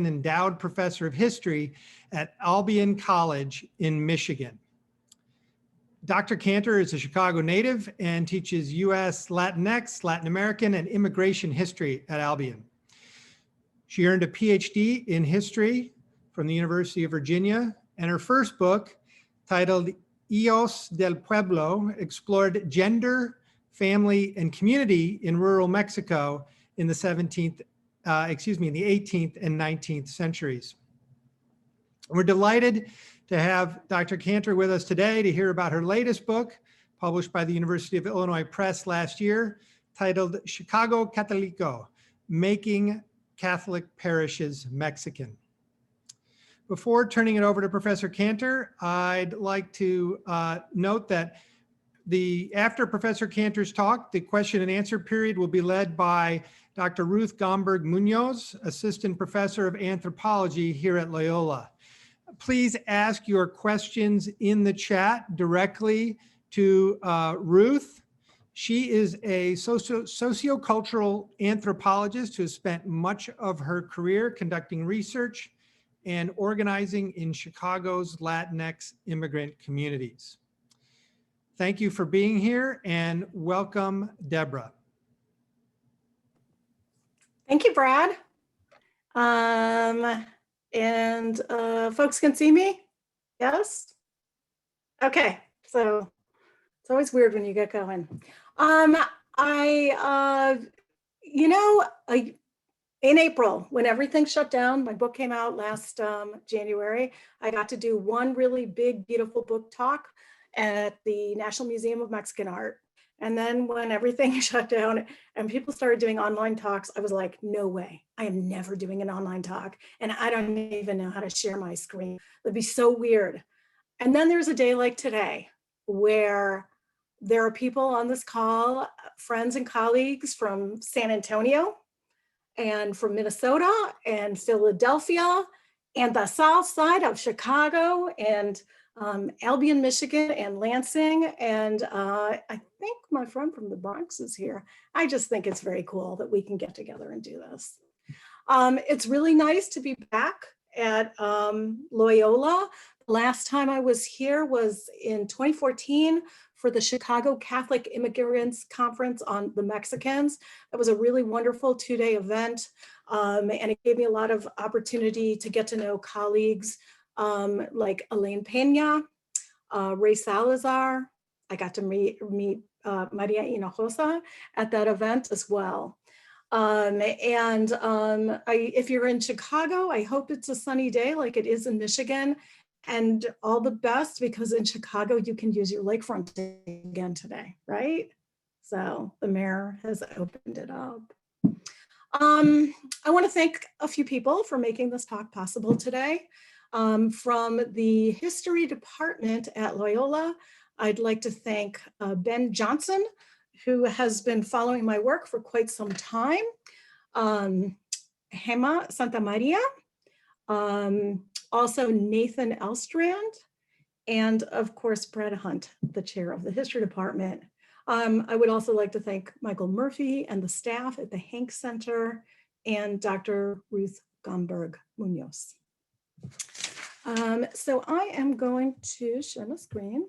Endowed Professor of History at Albion College in Michigan. Dr. Cantor is a Chicago native and teaches U.S. Latinx, Latin American, and immigration history at Albion. She earned a PhD in history from the University of Virginia, and her first book, titled Hijos del Pueblo, explored gender, family, and community in rural Mexico in the 18th and 19th centuries. We're delighted to have Dr. Cantor with us today to hear about her latest book, published by the University of Illinois Press last year, titled Chicago Católico, Making Catholic Parishes Mexican. Before turning it over to Professor Cantor, I'd like to note that after Professor Cantor's talk, the question and answer period will be led by Dr. Ruth Gomberg Munoz, Assistant Professor of Anthropology here at Loyola. Please ask your questions in the chat directly to Ruth. She is a sociocultural anthropologist who has spent much of her career conducting research and organizing in Chicago's Latinx immigrant communities. Thank you for being here and welcome, Deborah. Thank you, Brad. Folks can see me? Yes? Okay, so it's always weird when you get going. In April, when everything shut down, my book came out last January, I got to do one really big, beautiful book talk at the National Museum of Mexican Art. And then when everything shut down and people started doing online talks, I was like, no way, I am never doing an online talk. And I don't even know how to share my screen. It'd be so weird. And then there's a day like today where there are people on this call, friends and colleagues from San Antonio and from Minnesota and Philadelphia and the South Side of Chicago and Albion, Michigan, and Lansing. And I think my friend from the Bronx is here. I just think it's very cool that we can get together and do this. It's really nice to be back at Loyola. Last time I was here was in 2014 for the Chicago Catholic Immigrants Conference on the Mexicans. That was a really wonderful two-day event. And it gave me a lot of opportunity to get to know colleagues like Elaine Pena, Ray Salazar. I got to meet Maria Hinojosa at that event as well. If you're in Chicago, I hope it's a sunny day like it is in Michigan, and all the best, because in Chicago you can use your lakefront again today, right? So the mayor has opened it up. I want to thank a few people for making this talk possible today. From the history department at Loyola, I'd like to thank Ben Johnson, who has been following my work for quite some time, Gema Santa Maria, also Nathan Elstrand, and of course, Brad Hunt, the chair of the history department. I would also like to thank Michael Murphy and the staff at the Hank Center and Dr. Ruth Gomberg Munoz. So I am going to share my screen.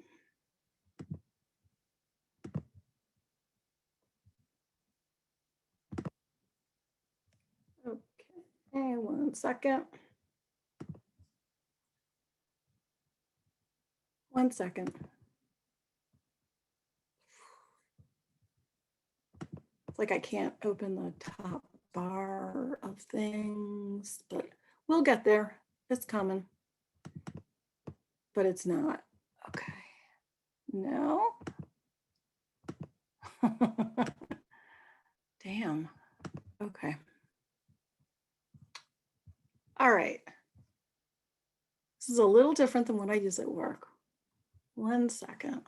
Okay, 1 second. 1 second. It's like I can't open the top bar of things, but we'll get there. It's coming, but it's not. Okay, no. Damn, okay. All right. This is a little different than what I use at work. 1 second.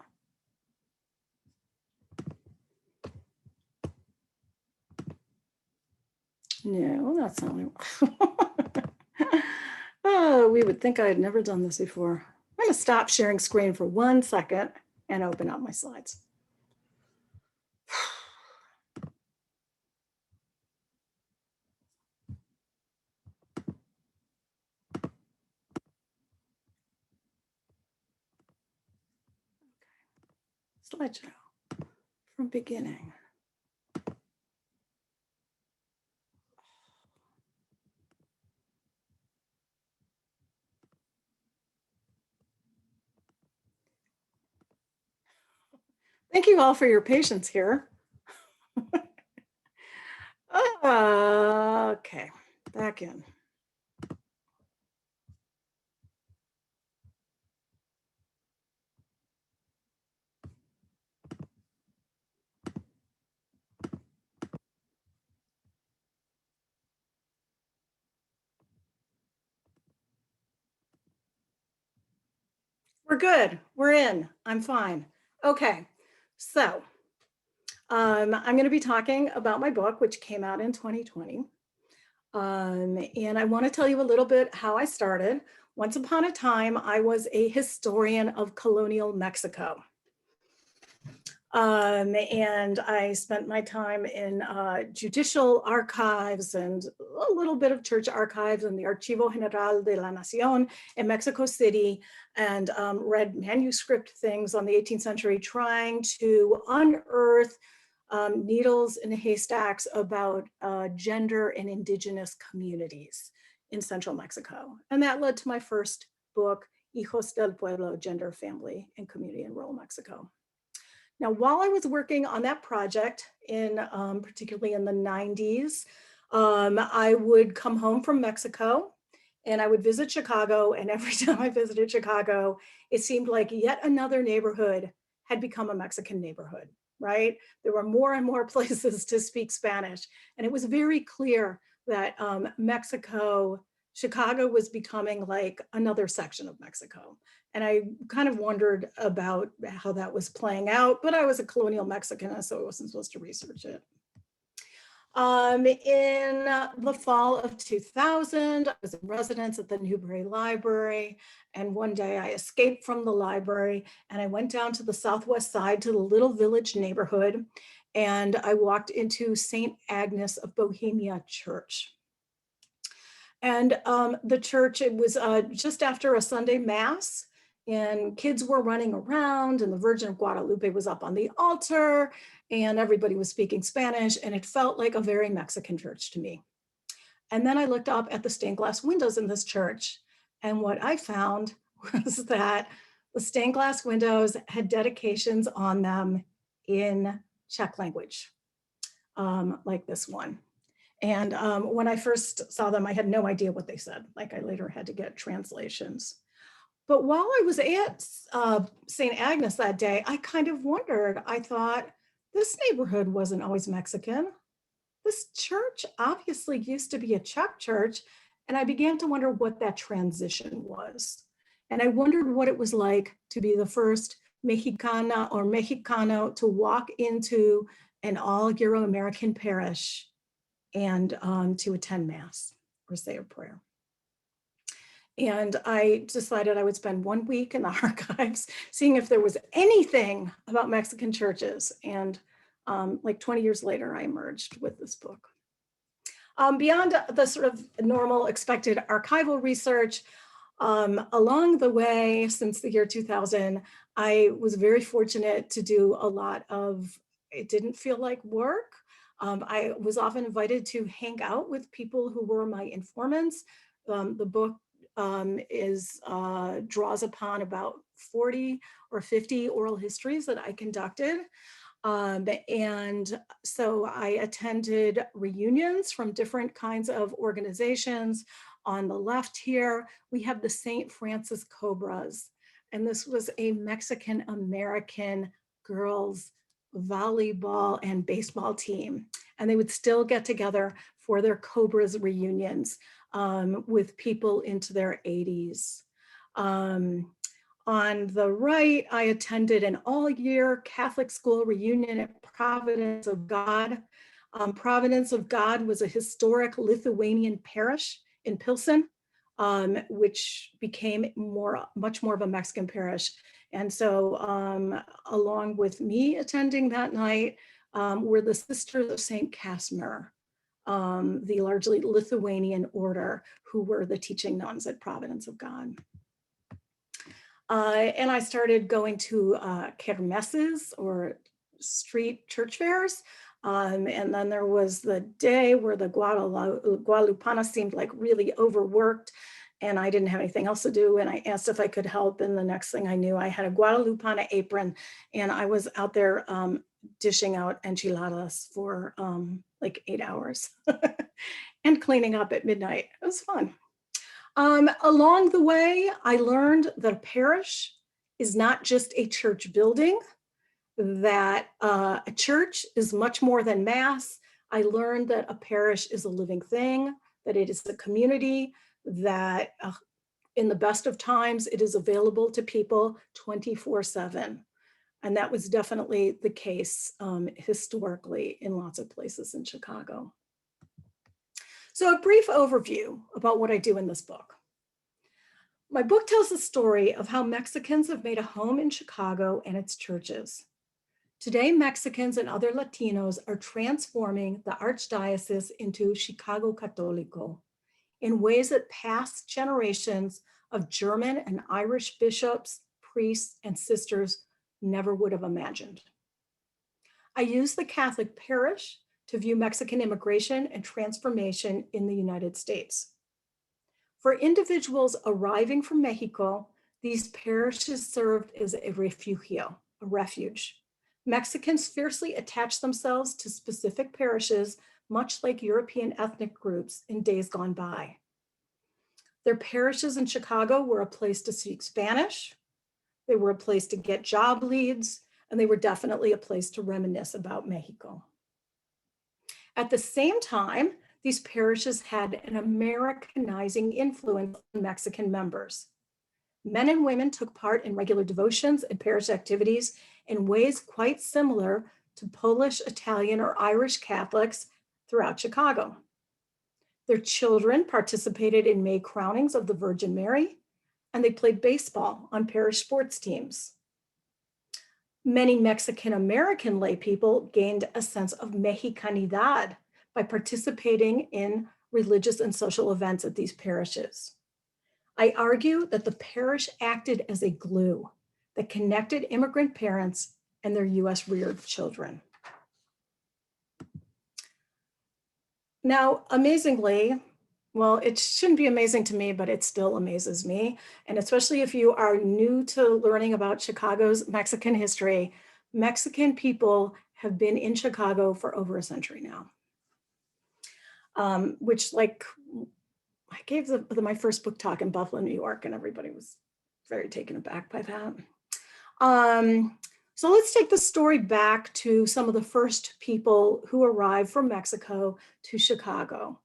No, that's not what oh, we would think I had never done this before. I'm going to stop sharing screen for 1 second and open up my slides. slideshow from beginning. Thank you all for your patience here. Okay, back in. We're good. We're in. I'm fine. Okay, so I'm going to be talking about my book, which came out in 2020. And I want to tell you a little bit how I started. Once upon a time, I was a historian of colonial Mexico. And I spent my time in judicial archives and a little bit of church archives in the Archivo General de la Nación in Mexico City, and read manuscript things on the 18th century, trying to unearth needles in haystacks about gender and indigenous communities in central Mexico. And that led to my first book, Hijos del Pueblo, Gender, Family, and Community in Rural Mexico. Now, while I was working on that project, particularly in the 90s, I would come home from Mexico and I would visit Chicago. And every time I visited Chicago, it seemed like yet another neighborhood had become a Mexican neighborhood, right? There were more and more places to speak Spanish. And it was very clear that Chicago was becoming like another section of Mexico. And I kind of wondered about how that was playing out, but I was a colonial Mexican, so I wasn't supposed to research it. In the fall of 2000, I was in residence at the Newberry Library, and one day I escaped from the library and I went down to the southwest side to the little village neighborhood, and I walked into St. Agnes of Bohemia Church. And the church, it was just after a Sunday Mass, and kids were running around, and the Virgin of Guadalupe was up on the altar, and everybody was speaking Spanish, and it felt like a very Mexican church to me. And then I looked up at the stained glass windows in this church, and what I found was that the stained glass windows had dedications on them in Czech language, like this one. And when I first saw them, I had no idea what they said. Like, I later had to get translations. But while I was at St. Agnes that day, I kind of wondered, I thought, this neighborhood wasn't always Mexican. This church obviously used to be a Czech church. And I began to wonder what that transition was. And I wondered what it was like to be the first Mexicana or Mexicano to walk into an all Euro-American parish and to attend Mass or say a prayer. And I decided I would spend 1 week in the archives, seeing if there was anything about Mexican churches. And like 20 years later, I emerged with this book. Beyond the sort of normal expected archival research, along the way, since the year 2000, I was very fortunate to do a lot of, it didn't feel like work. I was often invited to hang out with people who were my informants. The book draws upon about 40 or 50 oral histories that I conducted. And so I attended reunions from different kinds of organizations. On the left here, we have the St. Francis Cobras. And this was a Mexican-American girls volleyball and baseball team. And they would still get together for their Cobras reunions with people into their 80s. On the right, I attended an all-year Catholic school reunion at Providence of God. Providence of God was a historic Lithuanian parish in Pilsen, which became much more of a Mexican parish. And so along with me attending that night were the Sisters of St. Casimir, the largely Lithuanian order who were the teaching nuns at Providence of God. And I started going to kermesses, or street church fairs. And then there was the day where the Guadalupana seemed like really overworked, and I didn't have anything else to do. And I asked if I could help. And the next thing I knew, I had a Guadalupana apron, and I was out there dishing out enchiladas for like 8 hours and cleaning up at midnight. It was fun. Along the way, I learned that a parish is not just a church building, that a church is much more than mass. I learned that a parish is a living thing, that it is a community, that in the best of times, it is available to people 24/7. And that was definitely the case historically in lots of places in Chicago. So a brief overview about what I do in this book. My book tells the story of how Mexicans have made a home in Chicago and its churches. Today, Mexicans and other Latinos are transforming the Archdiocese into Chicago Católico in ways that past generations of German and Irish bishops, priests, and sisters never would have imagined. I use the Catholic parish to view Mexican immigration and transformation in the United States. For individuals arriving from Mexico, these parishes served as a refugio, a refuge. Mexicans fiercely attached themselves to specific parishes, much like European ethnic groups in days gone by. Their parishes in Chicago were a place to speak Spanish, they were a place to get job leads, and they were definitely a place to reminisce about Mexico. At the same time, these parishes had an Americanizing influence on Mexican members. Men and women took part in regular devotions and parish activities in ways quite similar to Polish, Italian, or Irish Catholics throughout Chicago. Their children participated in May crownings of the Virgin Mary, and they played baseball on parish sports teams. Many Mexican American lay people gained a sense of Mexicanidad by participating in religious and social events at these parishes. I argue that the parish acted as a glue that connected immigrant parents and their US reared children. Now, amazingly, well, it shouldn't be amazing to me, but it still amazes me. And especially if you are new to learning about Chicago's Mexican history, Mexican people have been in Chicago for over a century now. Which, like, I gave my first book talk in Buffalo, New York, and everybody was very taken aback by that. So let's take the story back to some of the first people who arrived from Mexico to Chicago.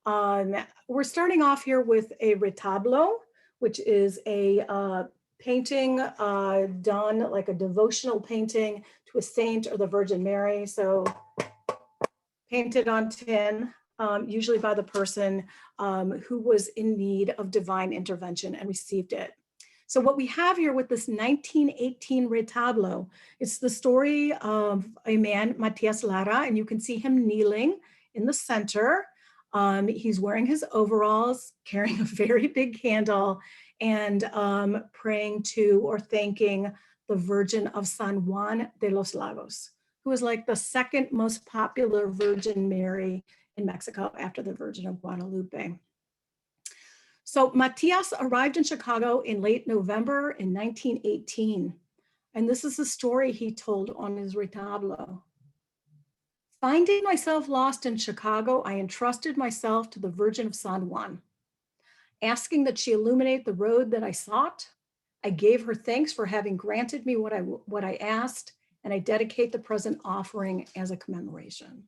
We're starting off here with a retablo, which is a painting done like a devotional painting to a saint or the Virgin Mary. So painted on tin, usually by the person who was in need of divine intervention and received it. So what we have here with this 1918 retablo, it's the story of a man, Matias Lara, and you can see him kneeling in the center. He's wearing his overalls, carrying a very big candle, and praying to or thanking the Virgin of San Juan de los Lagos, who is like the second most popular Virgin Mary in Mexico after the Virgin of Guadalupe. So Matias arrived in Chicago in late November in 1918. And this is the story he told on his retablo. Finding myself lost in Chicago, I entrusted myself to the Virgin of San Juan. Asking that she illuminate the road that I sought, I gave her thanks for having granted me what I asked, and I dedicate the present offering as a commemoration.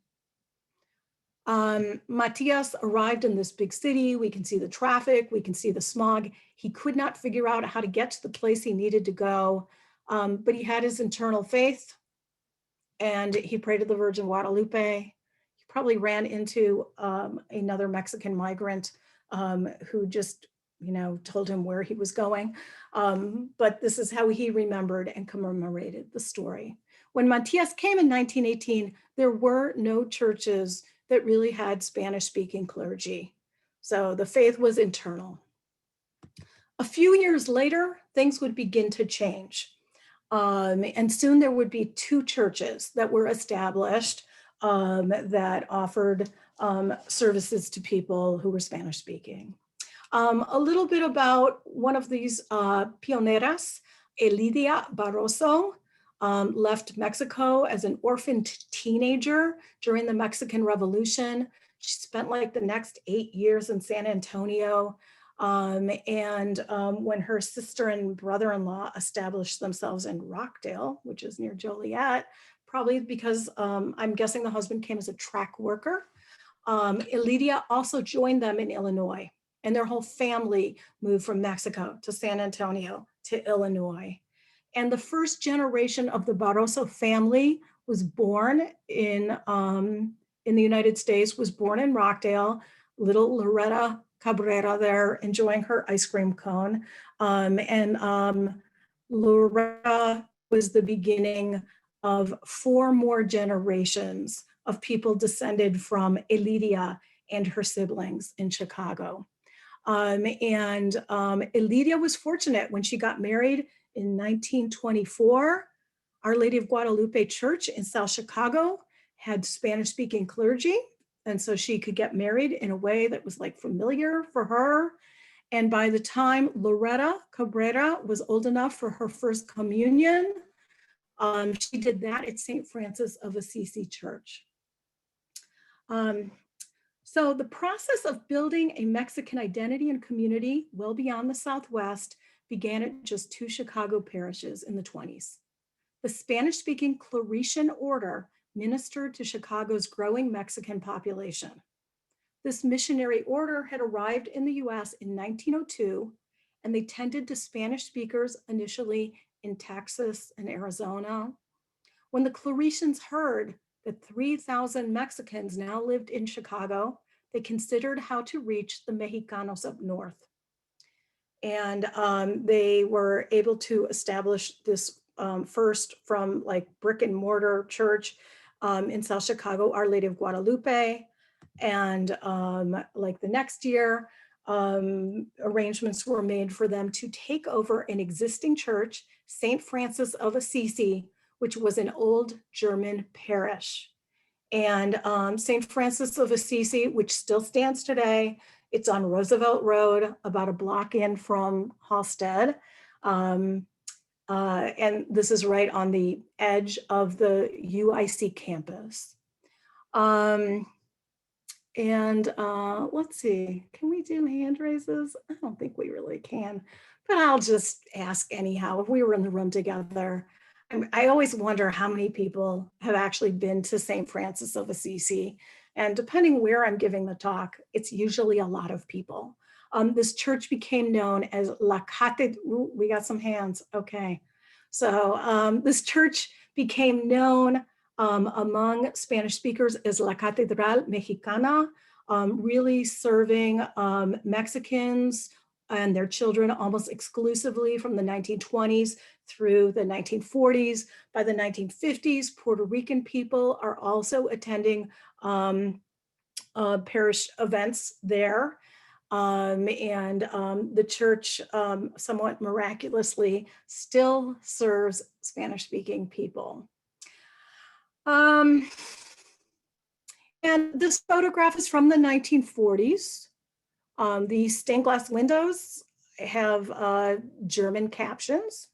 Matias arrived in this big city. We can see the traffic, we can see the smog. He could not figure out how to get to the place he needed to go, but he had his internal faith and he prayed to the Virgin Guadalupe. He probably ran into another Mexican migrant who just, told him where he was going. But this is how he remembered and commemorated the story. When Matias came in 1918, there were no churches that really had Spanish-speaking clergy. So the faith was internal. A few years later, things would begin to change. And soon there would be two churches that were established that offered services to people who were Spanish speaking. A little bit about one of these pioneras, Elidia Barroso, left Mexico as an orphaned teenager during the Mexican Revolution. She spent like the next 8 years in San Antonio. When her sister and brother-in-law established themselves in Rockdale, which is near Joliet, probably because I'm guessing the husband came as a track worker, Elidia also joined them in Illinois, and their whole family moved from Mexico to San Antonio to Illinois. And the first generation of the Barroso family was born in the United States, was born in Rockdale. Little Loretta Cabrera there enjoying her ice cream cone. Loretta was the beginning of 4 more generations of people descended from Elidia and her siblings in Chicago. Elidia was fortunate when she got married in 1924. Our Lady of Guadalupe Church in South Chicago had Spanish-speaking clergy, and so she could get married in a way that was like familiar for her. And by the time Loretta Cabrera was old enough for her first communion, she did that at St. Francis of Assisi Church. So the process of building a Mexican identity and community well beyond the Southwest began at just 2 Chicago parishes in the 1920s. The Spanish-speaking Claretian order ministered to Chicago's growing Mexican population. This missionary order had arrived in the US in 1902, and they tended to Spanish speakers initially in Texas and Arizona. When the Claretians heard that 3,000 Mexicans now lived in Chicago, they considered how to reach the Mexicanos up north. And they were able to establish this first from like brick and mortar church in South Chicago, Our Lady of Guadalupe. And like the next year, arrangements were made for them to take over an existing church, St. Francis of Assisi, which was an old German parish. And St. Francis of Assisi, which still stands today, it's on Roosevelt Road, about a block in from Halsted. And this is right on the edge of the UIC campus. Let's see, can we do hand raises? I don't think we really can, but I'll just ask anyhow. If we were in the room together, I always wonder how many people have actually been to St. Francis of Assisi. And depending where I'm giving the talk, it's usually a lot of people. This church became known as La Catedral. We got some hands, okay. So this church became known among Spanish speakers as La Cathedral Mexicana, really serving Mexicans and their children almost exclusively from the 1920s through the 1940s. By the 1950s, Puerto Rican people are also attending parish events there. The church, somewhat miraculously, still serves Spanish-speaking people. And this photograph is from the 1940s. These stained glass windows have German captions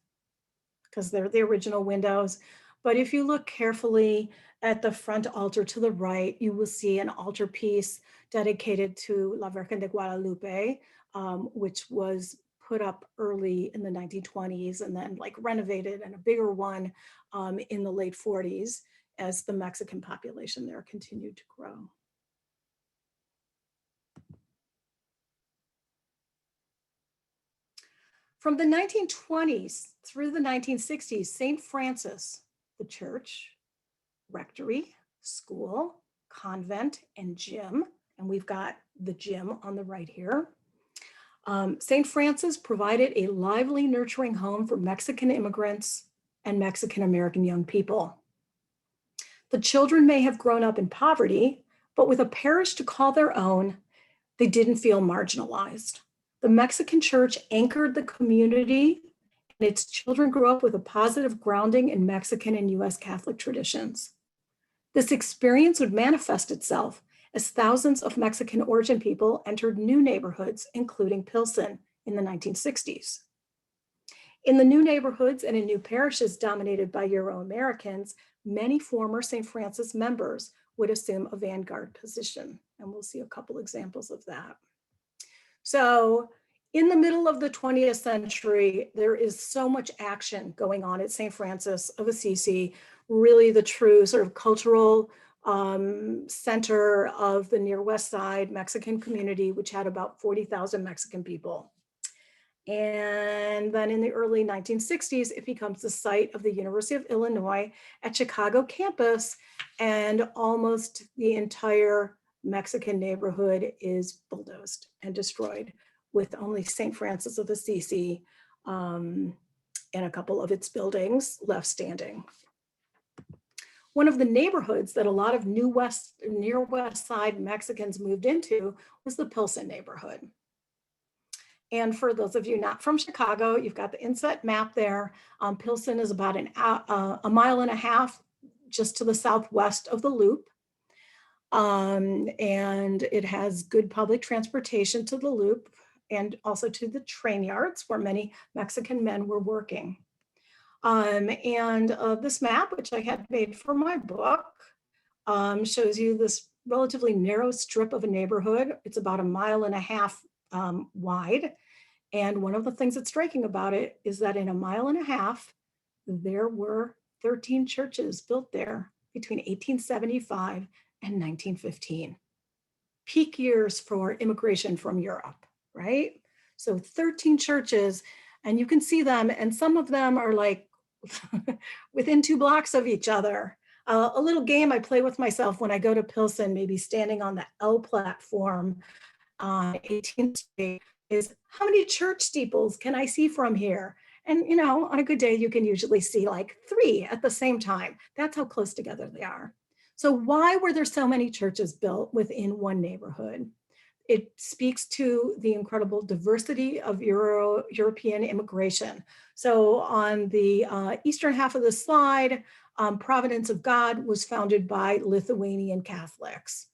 because they're the original windows. But if you look carefully at the front altar to the right, you will see an altarpiece dedicated to La Virgen de Guadalupe, which was put up early in the 1920s and then like renovated, and a bigger one in the late 40s as the Mexican population there continued to grow. From the 1920s through the 1960s, St. Francis, the church, rectory, school, convent, and gym, and we've got the gym on the right here. St. Francis provided a lively, nurturing home for Mexican immigrants and Mexican-American young people. The children may have grown up in poverty, but with a parish to call their own, they didn't feel marginalized. The Mexican church anchored the community, and its children grew up with a positive grounding in Mexican and US Catholic traditions. This experience would manifest itself as thousands of Mexican origin people entered new neighborhoods, including Pilsen, in the 1960s. In the new neighborhoods and in new parishes dominated by Euro-Americans, many former St. Francis members would assume a vanguard position. And we'll see a couple examples of that. So in the middle of the 20th century, there is so much action going on at St. Francis of Assisi, really the true sort of cultural center of the near West Side Mexican community, which had about 40,000 Mexican people. And then in the early 1960s, it becomes the site of the University of Illinois at Chicago campus, and almost the entire Mexican neighborhood is bulldozed and destroyed, with only St. Francis of Assisi and a couple of its buildings left standing. One of the neighborhoods that a lot of near West Side Mexicans moved into was the Pilsen neighborhood. And for those of you not from Chicago, you've got the inset map there. Pilsen is about a mile and a half just to the southwest of the Loop. And it has good public transportation to the Loop and also to the train yards where many Mexican men were working. This map, which I had made for my book, shows you this relatively narrow strip of a neighborhood. It's about a mile and a half wide. And one of the things that's striking about it is that in a mile and a half, there were 13 churches built there between 1875 and 1915. Peak years for immigration from Europe, right? So 13 churches, and you can see them, and some of them are like within 2 blocks of each other. A little game I play with myself when I go to Pilsen, maybe standing on the L platform on 18th Street, is how many church steeples can I see from here? And you know, on a good day, you can usually see like 3 at the same time. That's how close together they are. So why were there so many churches built within one neighborhood? It speaks to the incredible diversity of European immigration. So on the eastern half of the slide, Providence of God was founded by Lithuanian Catholics.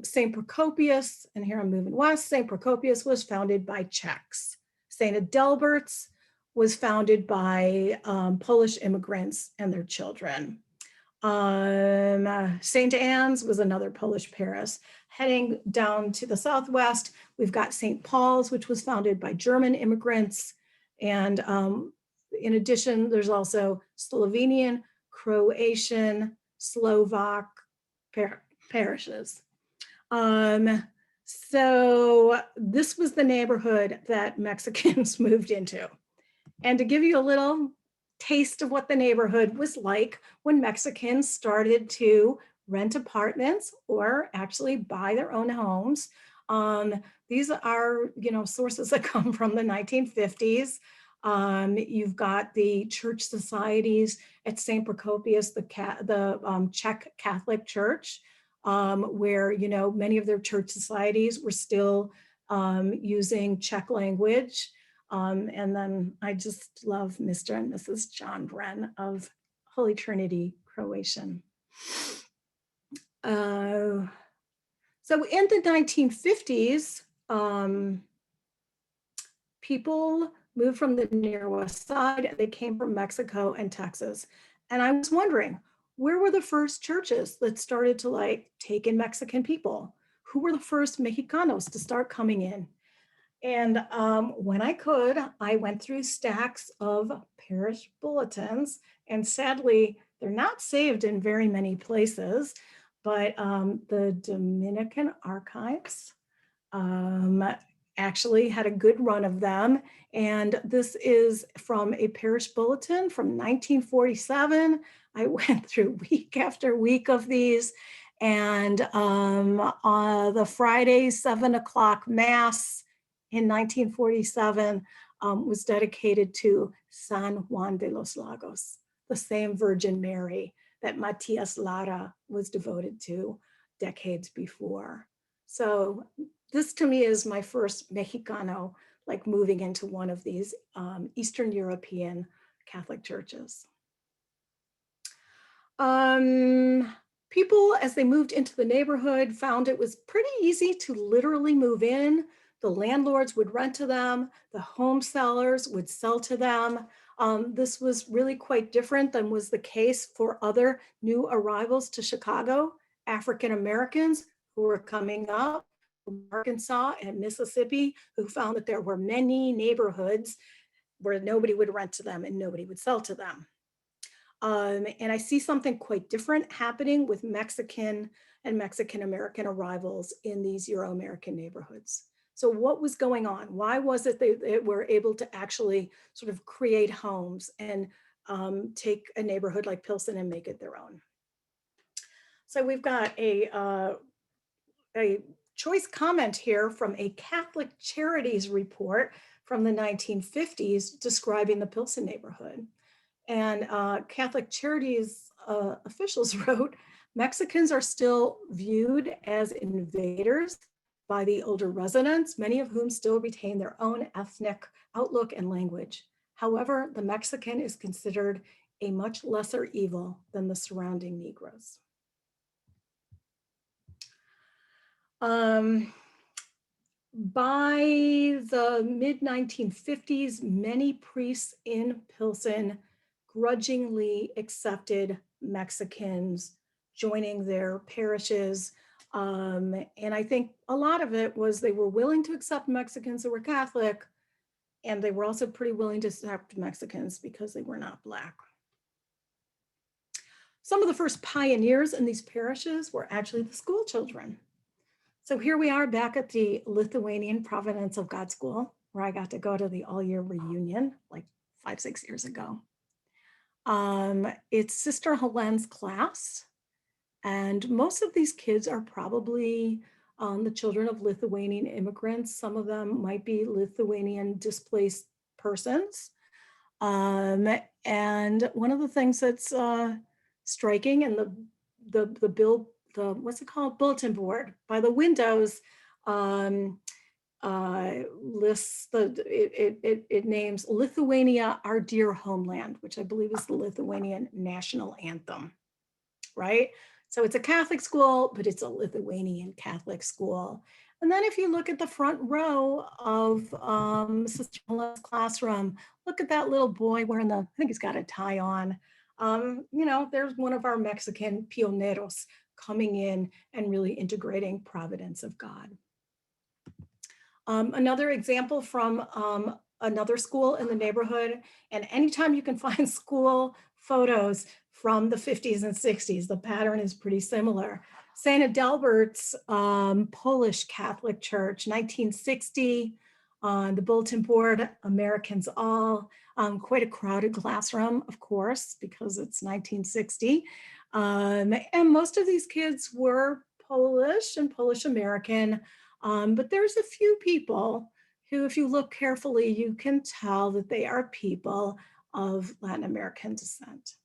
St. Procopius, and here I'm moving west, St. Procopius was founded by Czechs. St. Adalbert's was founded by Polish immigrants and their children. St. Anne's was another Polish parish. Heading down to the southwest, we've got St. Paul's, which was founded by German immigrants. And in addition, there's also Slovenian, Croatian, Slovak parishes. So this was the neighborhood that Mexicans moved into. And to give you a little taste of what the neighborhood was like when Mexicans started to rent apartments or actually buy their own homes. These are, sources that come from the 1950s. You've got the church societies at St. Procopius, the Czech Catholic Church, where, many of their church societies were still using Czech language. And then I just love Mr. and Mrs. John Bren of Holy Trinity, Croatian. So in the 1950s, people moved from the near West Side. They came from Mexico and Texas. And I was wondering, where were the first churches that started to take in Mexican people? Who were the first Mexicanos to start coming in? And when I could, I went through stacks of parish bulletins, and sadly, they're not saved in very many places, but the Dominican archives actually had a good run of them. And this is from a parish bulletin from 1947. I went through week after week of these, and on the Friday 7 o'clock mass in 1947 was dedicated to San Juan de los Lagos, the same Virgin Mary that Matias Lara was devoted to decades before. So This to me is my first Mexicano, like moving into one of these Eastern European Catholic churches. People, as they moved into the neighborhood, found it was pretty easy to literally move in. The landlords would rent to them. The home sellers would sell to them. This was really quite different than was the case for other new arrivals to Chicago, African Americans who were coming up from Arkansas and Mississippi, who found that there were many neighborhoods where nobody would rent to them and nobody would sell to them. And I see something quite different happening with Mexican and Mexican American arrivals in these Euro-American neighborhoods. So what was going on? Why was it they were able to actually sort of create homes and take a neighborhood like Pilsen and make it their own? So we've got a choice comment here from a Catholic Charities report from the 1950s describing the Pilsen neighborhood. And Catholic Charities officials wrote, Mexicans are still viewed as invaders by the older residents, many of whom still retain their own ethnic outlook and language. However, the Mexican is considered a much lesser evil than the surrounding Negroes. By the mid-1950s, many priests in Pilsen grudgingly accepted Mexicans joining their parishes. And I think a lot of it was they were willing to accept Mexicans who were Catholic, and they were also pretty willing to accept Mexicans because they were not Black. Some of the first pioneers in these parishes were actually the school children. So here we are back at the Lithuanian Providence of God School, where I got to go to the all-year reunion like 5-6 years ago. It's Sister Helen's class, and most of these kids are probably the children of Lithuanian immigrants. Some of them might be Lithuanian displaced persons. And one of the things that's striking in the what's it called, bulletin board by the windows lists it names Lithuania, our dear homeland, which I believe is the Lithuanian national anthem, right? So it's a Catholic school, but it's a Lithuanian Catholic school. And then if you look at the front row of Sister Helen's classroom, look at that little boy wearing I think he's got a tie on. You know, there's one of our Mexican pioneros coming in and really integrating Providence of God. Another example from another school in the neighborhood, and anytime you can find school photos from the 50s and 60s, the pattern is pretty similar. St. Adalbert's Polish Catholic Church, 1960, on the bulletin board, Americans all, quite a crowded classroom, of course, because it's 1960. And most of these kids were Polish and Polish American, but there's a few people who, if you look carefully, you can tell that they are people of Latin American descent.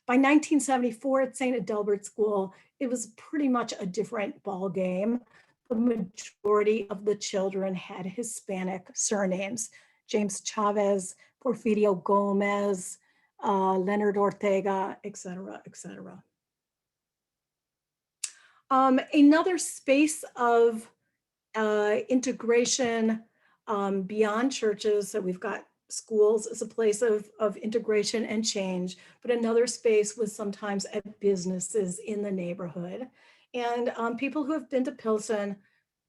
By 1974 at St. Adalbert School, it was pretty much a different ball game. The majority of the children had Hispanic surnames: James Chavez, Porfirio Gomez, Leonard Ortega, et cetera, et cetera. Another space of integration beyond churches, so we've got schools as a place of integration and change, but another space was sometimes at businesses in the neighborhood. And people who have been to Pilsen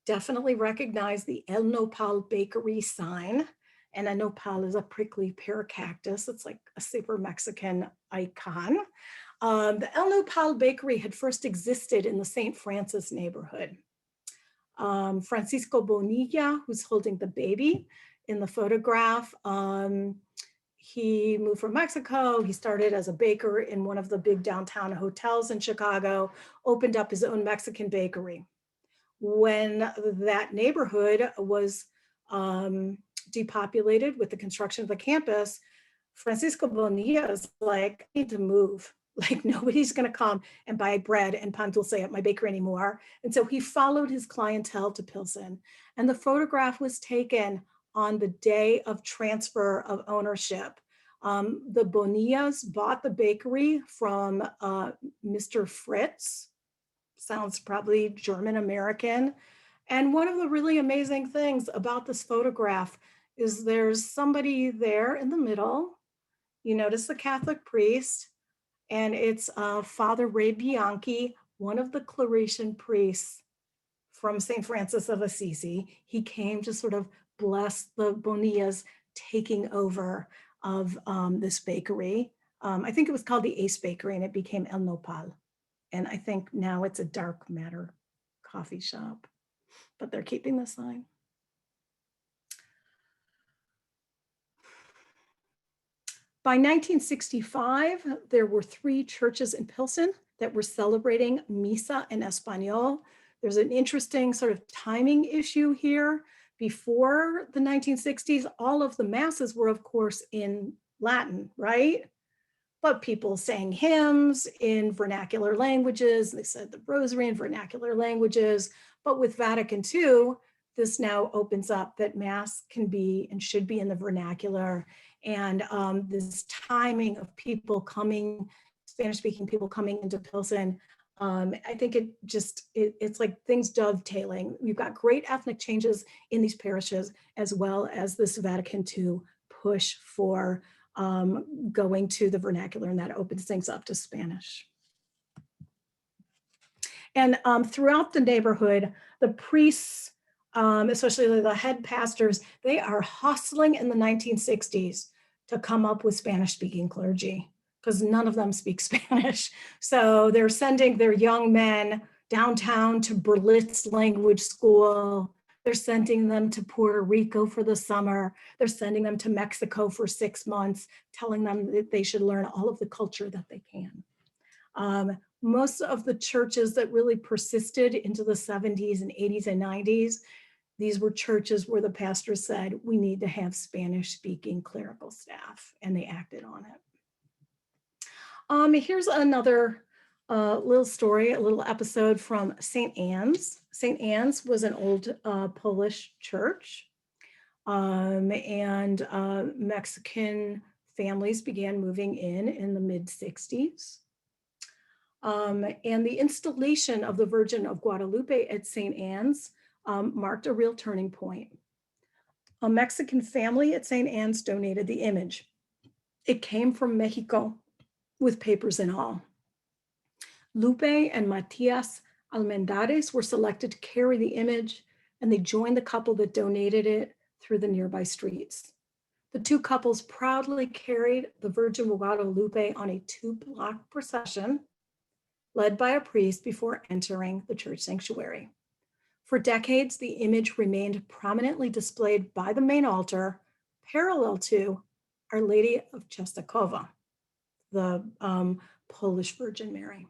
definitely recognize the El Nopal Bakery sign. And a nopal is a prickly pear cactus. It's like a super Mexican icon. The El Nopal Bakery had first existed in the St. Francis neighborhood. Francisco Bonilla, who's holding the baby in the photograph, he moved from Mexico. He started as a baker in one of the big downtown hotels in Chicago, opened up his own Mexican bakery. When that neighborhood was depopulated with the construction of the campus, Francisco Bonilla is like, I need to move. Like nobody's going to come and buy bread and pan dulce at my bakery anymore. And so he followed his clientele to Pilsen. And the photograph was taken on the day of transfer of ownership. The Bonillas bought the bakery from Mr. Fritz. Sounds probably German-American. And one of the really amazing things about this photograph is there's somebody there in the middle. You notice the Catholic priest, and it's Father Ray Bianchi, one of the Claretian priests from St. Francis of Assisi. He came to sort of bless the Bonillas taking over of this bakery. I think it was called the Ace Bakery, and it became El Nopal. And I think now it's a dark matter coffee shop, but they're keeping the sign. By 1965, there were 3 churches in Pilsen that were celebrating Misa en Español. There's an interesting sort of timing issue here. Before the 1960s, all of the masses were, of course, in Latin, right? But people sang hymns in vernacular languages. They said the rosary in vernacular languages. But with Vatican II, this now opens up that Mass can be and should be in the vernacular. And this timing of people coming, Spanish-speaking people coming into Pilsen, I think it's like things dovetailing. You've got great ethnic changes in these parishes, as well as this Vatican II push for going to the vernacular, and that opens things up to Spanish. And throughout the neighborhood, the priests, especially the head pastors, they are hustling in the 1960s to come up with Spanish-speaking clergy, because none of them speak Spanish. So they're sending their young men downtown to Berlitz language school. They're sending them to Puerto Rico for the summer. They're sending them to Mexico for 6 months, telling them that they should learn all of the culture that they can. Most of the churches that really persisted into the 70s and 80s and 90s, these were churches where the pastor said, we need to have Spanish-speaking clerical staff, and they acted on it. Here's another little story, a little episode from St. Anne's. St. Anne's was an old Polish church, and Mexican families began moving in the mid-60s. And the installation of the Virgin of Guadalupe at St. Anne's marked a real turning point. A Mexican family at St. Anne's donated the image. It came from Mexico with papers and all. Lupe and Matias Almendares were selected to carry the image, and they joined the couple that donated it through the nearby streets. The 2 couples proudly carried the Virgin of Guadalupe on a 2-block procession led by a priest before entering the church sanctuary. For decades, the image remained prominently displayed by the main altar, parallel to Our Lady of Czestochowa, the Polish Virgin Mary.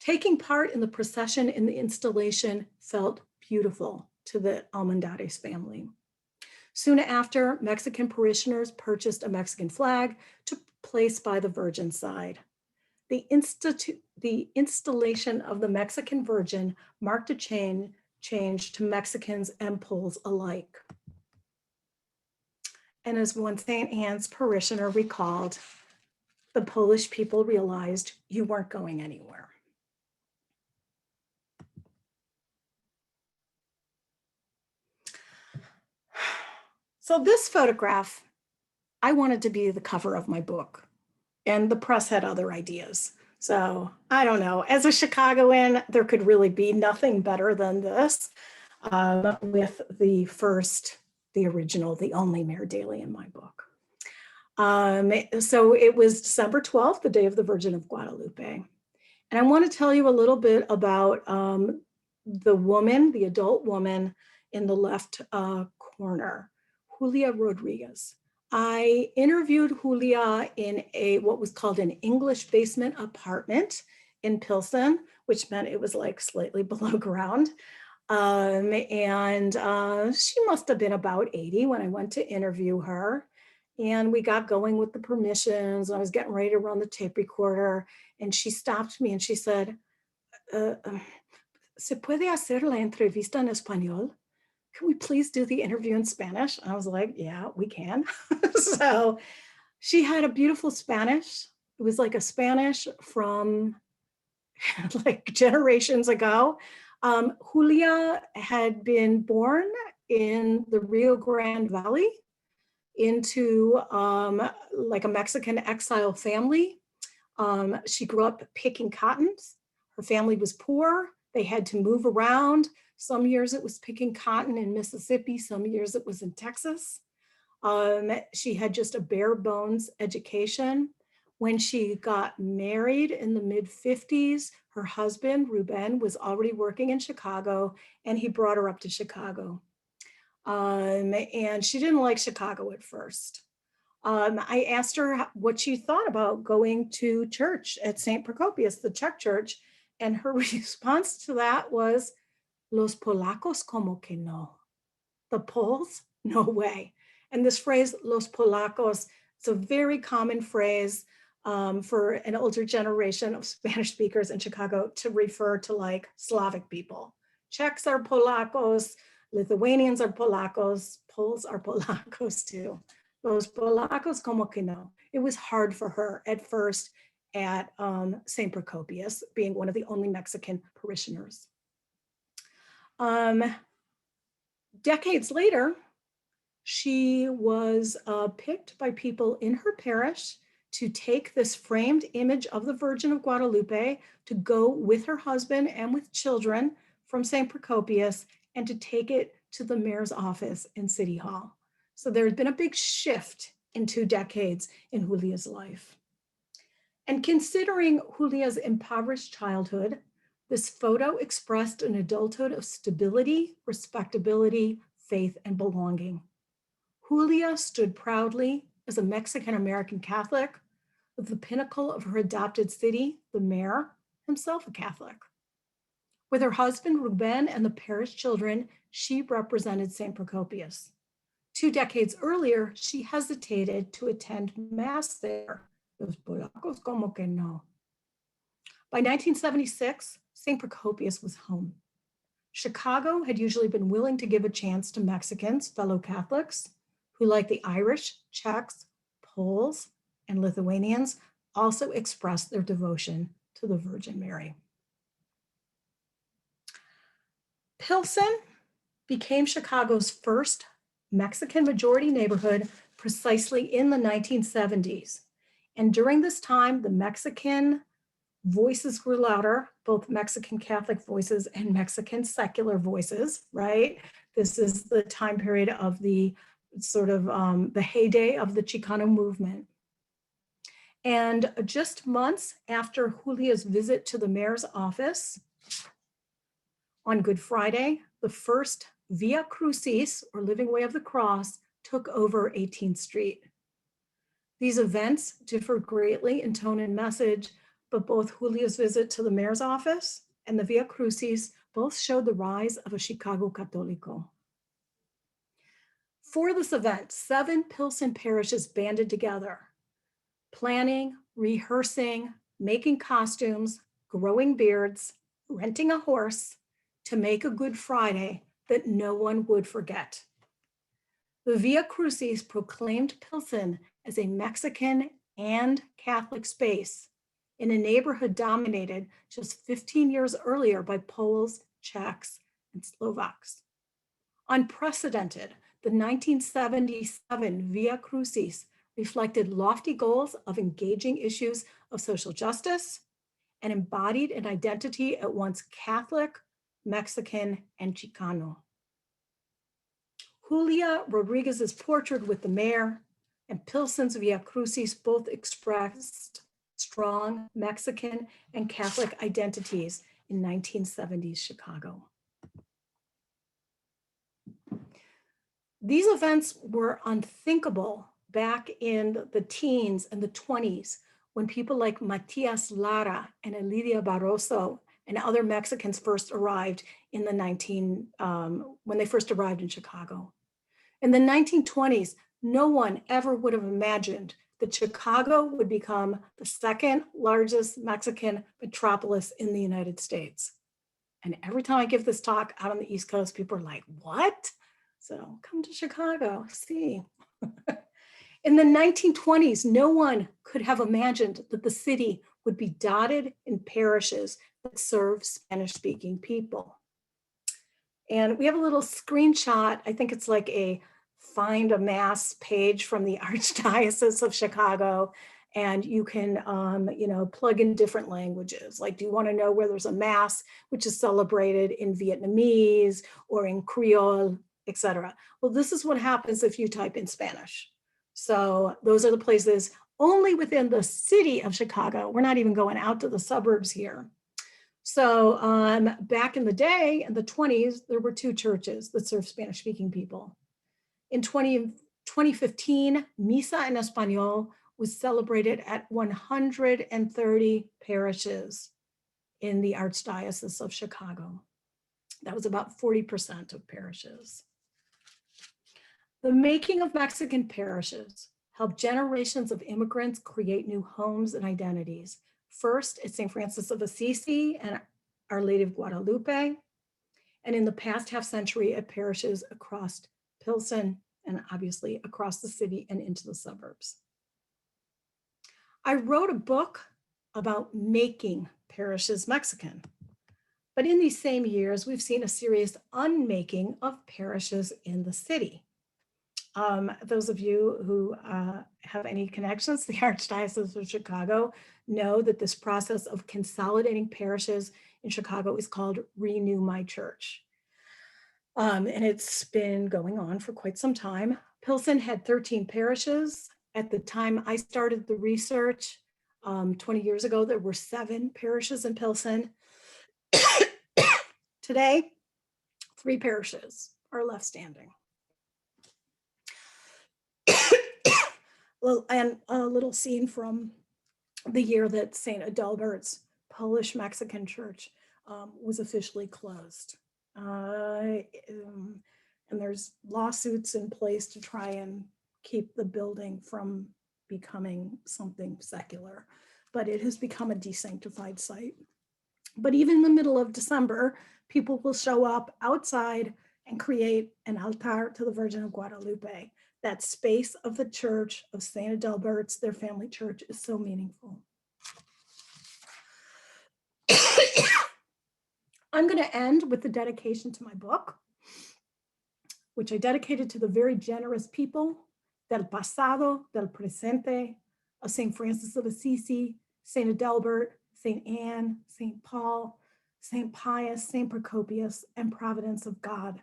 Taking part in the procession in the installation felt beautiful to the Almendares family. Soon after, Mexican parishioners purchased a Mexican flag to place by the Virgin's side. The installation of the Mexican Virgin marked a change to Mexicans and Poles alike. And as one St. Anne's parishioner recalled, the Polish people realized you weren't going anywhere. So this photograph, I wanted to be the cover of my book, and the press had other ideas. So I don't know, as a Chicagoan, there could really be nothing better than this with the original, the only Mayor Daley in my book. So it was December 12th, the day of the Virgin of Guadalupe. And I want to tell you a little bit about the woman, the adult woman in the left corner, Julia Rodriguez. I interviewed Julia in what was called an English basement apartment in Pilsen, which meant it was like slightly below ground. And she must have been about 80 when I went to interview her. And we got going with the permissions. I was getting ready to run the tape recorder. And she stopped me and she said, ¿Se puede hacer la entrevista en español? Can we please do the interview in Spanish? I was like, yeah, we can. So she had a beautiful Spanish. It was like a Spanish from like generations ago. Julia had been born in the Rio Grande Valley into like a Mexican exile family. She grew up picking cottons. Her family was poor. They had to move around. Some years it was picking cotton in Mississippi. Some years it was in Texas. She had just a bare bones education. When she got married in the mid-50s, her husband, Ruben, was already working in Chicago, and he brought her up to Chicago. And she didn't like Chicago at first. I asked her what she thought about going to church at St. Procopius, the Czech church, and her response to that was, "Los polacos como que no." The Poles? No way. And this phrase, "los polacos," it's a very common phrase for an older generation of Spanish speakers in Chicago to refer to like Slavic people. Czechs are polacos, Lithuanians are polacos, Poles are polacos too. Los polacos como que no. It was hard for her at first at St. Procopius, being one of the only Mexican parishioners. Decades later, she was picked by people in her parish to take this framed image of the Virgin of Guadalupe to go with her husband and with children from St. Procopius and to take it to the mayor's office in City Hall. So there's been a big shift in 2 decades in Julia's life. And considering Julia's impoverished childhood, this photo expressed an adulthood of stability, respectability, faith, and belonging. Julia stood proudly as a Mexican-American Catholic with the pinnacle of her adopted city, the mayor, himself a Catholic. With her husband, Ruben, and the parish children, she represented St. Procopius. 2 decades earlier, she hesitated to attend Mass there. Los polacos como que no. By 1976, St. Procopius was home. Chicago had usually been willing to give a chance to Mexicans, fellow Catholics, who, like the Irish, Czechs, Poles, and Lithuanians, also expressed their devotion to the Virgin Mary. Pilsen became Chicago's first Mexican majority neighborhood precisely in the 1970s. And during this time, the Mexican voices grew louder, both Mexican Catholic voices and Mexican secular voices, right? This is the time period of the sort of the heyday of the Chicano movement. And just months after Julia's visit to the mayor's office on Good Friday, the first Via Crucis, or Living Way of the Cross, took over 18th Street. These events differ greatly in tone and message, but both Julia's visit to the mayor's office and the Via Crucis both showed the rise of a Chicago Católico. For this event, 7 Pilsen parishes banded together, planning, rehearsing, making costumes, growing beards, renting a horse to make a Good Friday that no one would forget. The Via Crucis proclaimed Pilsen as a Mexican and Catholic space in a neighborhood dominated just 15 years earlier by Poles, Czechs, and Slovaks. Unprecedented, the 1977 Via Crucis reflected lofty goals of engaging issues of social justice and embodied an identity at once Catholic, Mexican, and Chicano. Julia Rodriguez's portrait with the mayor and Pilsen's Via Crucis both expressed strong Mexican and Catholic identities in 1970s Chicago. These events were unthinkable back in the teens and the 20s when people like Matias Lara and Elidia Barroso and other Mexicans first arrived in the when they first arrived in Chicago. In the 1920s, no one ever would have imagined that Chicago would become the second largest Mexican metropolis in the United States. And every time I give this talk out on the East Coast, people are like, what? So come to Chicago, see. In the 1920s, no one could have imagined that the city would be dotted in parishes that serve Spanish-speaking people. And we have a little screenshot. I think it's like a find a mass page from the Archdiocese of Chicago. And you can, plug in different languages. Like, do you want to know where there's a mass, which is celebrated in Vietnamese or in Creole, etc.? Well, this is what happens if you type in Spanish. So those are the places only within the city of Chicago. We're not even going out to the suburbs here. So back in the day, in the 20s, there were 2 churches that served Spanish-speaking people. In 2015, Misa en Español was celebrated at 130 parishes in the Archdiocese of Chicago. That was about 40% of parishes. The making of Mexican parishes helped generations of immigrants create new homes and identities. First at St. Francis of Assisi and Our Lady of Guadalupe, and in the past half century at parishes across Pilsen and obviously across the city and into the suburbs. I wrote a book about making parishes Mexican, but in these same years, we've seen a serious unmaking of parishes in the city. Those of you who have any connections to the Archdiocese of Chicago know that this process of consolidating parishes in Chicago is called Renew My Church. And it's been going on for quite some time. Pilsen had 13 parishes. At the time I started the research 20 years ago, there were 7 parishes in Pilsen. Today, 3 parishes are left standing. And a little scene from the year that St. Adalbert's Polish Mexican church was officially closed. And there's lawsuits in place to try and keep the building from becoming something secular, but it has become a desanctified site. But even in the middle of December, people will show up outside and create an altar to the Virgin of Guadalupe. That space of the church of St. Adalbert's, their family church, is so meaningful. I'm going to end with the dedication to my book, which I dedicated to the very generous people del pasado, del presente, of St. Francis of Assisi, St. Adalbert, St. Anne, St. Paul, St. Pius, St. Procopius, and Providence of God,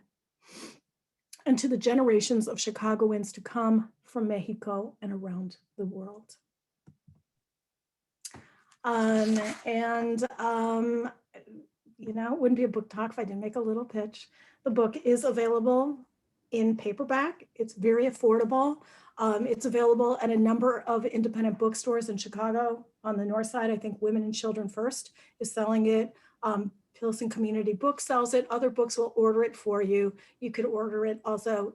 and to the generations of Chicagoans to come from Mexico and around the world. It wouldn't be a book talk if I didn't make a little pitch. The book is available in paperback. It's very affordable. It's available at a number of independent bookstores in Chicago. On the north side, I think Women and Children First is selling it. Pilsen Community Book sells it. Other books will order it for you. You could order it also.